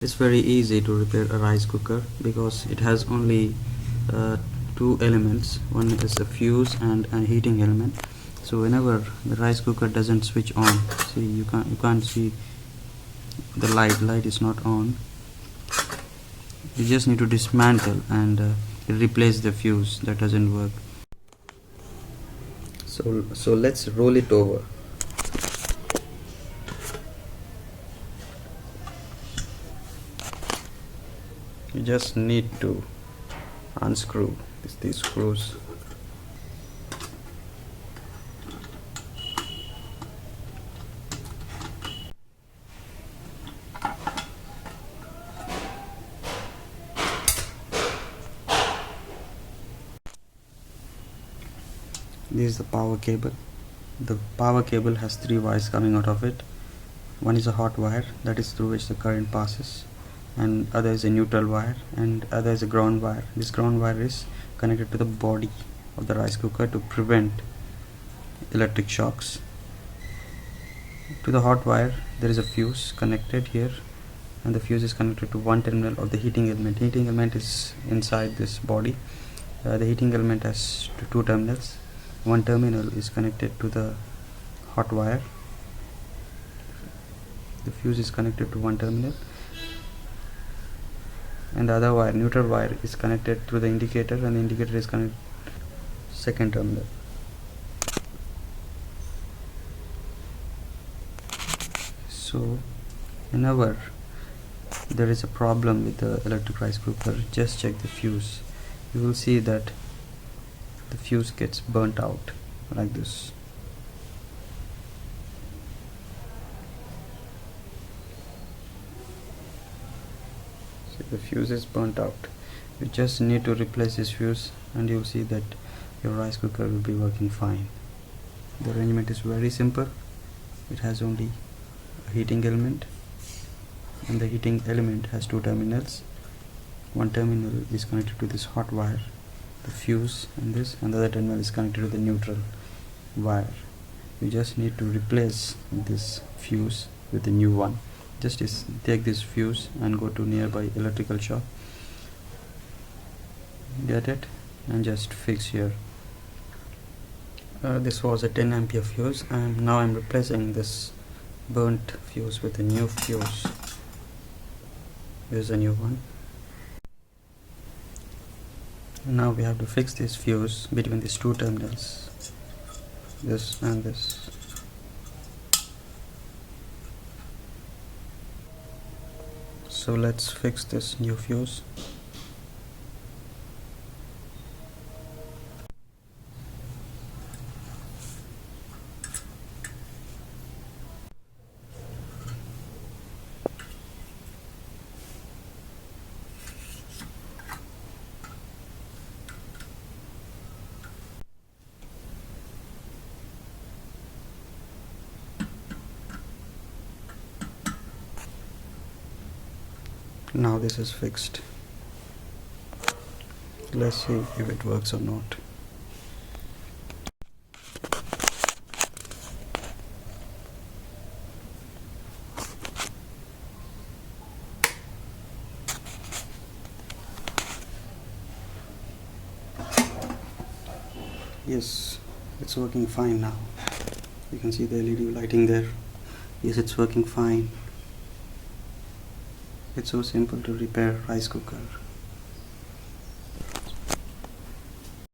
It's very easy to repair a rice cooker because it has only two elements. One is a fuse and a heating element. So whenever the rice cooker doesn't switch on, see, you can't see the light is not on. You just need to dismantle and replace the fuse that doesn't work. So let's roll it over. You just need to unscrew these screws. This is the power cable. The power cable has three wires coming out of it. One is a hot wire, that is through which the current passes, and other is a neutral wire, and other is a ground wire. This ground wire is connected to the body of the rice cooker to prevent electric shocks. To the hot wire there is a fuse connected here, and the fuse is connected to one terminal of the heating element. Heating element is inside this body. The heating element has two terminals. One terminal is connected to the hot wire. The fuse is connected to one terminal, and the other wire, neutral wire, is connected to the indicator, and the indicator is connected to second terminal. So whenever there is a problem with the electric rice cooker, just check the fuse. You will see that the fuse gets burnt out like this. So the fuse is burnt out. You just need to replace this fuse and you'll see that your rice cooker will be working fine. The arrangement is very simple. It has only a heating element, and the heating element has two terminals. One terminal is connected to this hot wire, the fuse, and this, and the other terminal is connected to the neutral wire. You just need to replace this fuse with a new one. Just take this fuse and go to nearby electrical shop, get it, and just fix here. This was a 10 ampere fuse, and now I'm replacing this burnt fuse with a new fuse. Here's a new one. Now we have to fix this fuse between these two terminals, this and this. So let's fix this new fuse. Now this is fixed. Let's see if it works or not. Yes, it's working fine now. You can see the LED lighting there. Yes, it's working fine. It's so simple to repair rice cooker.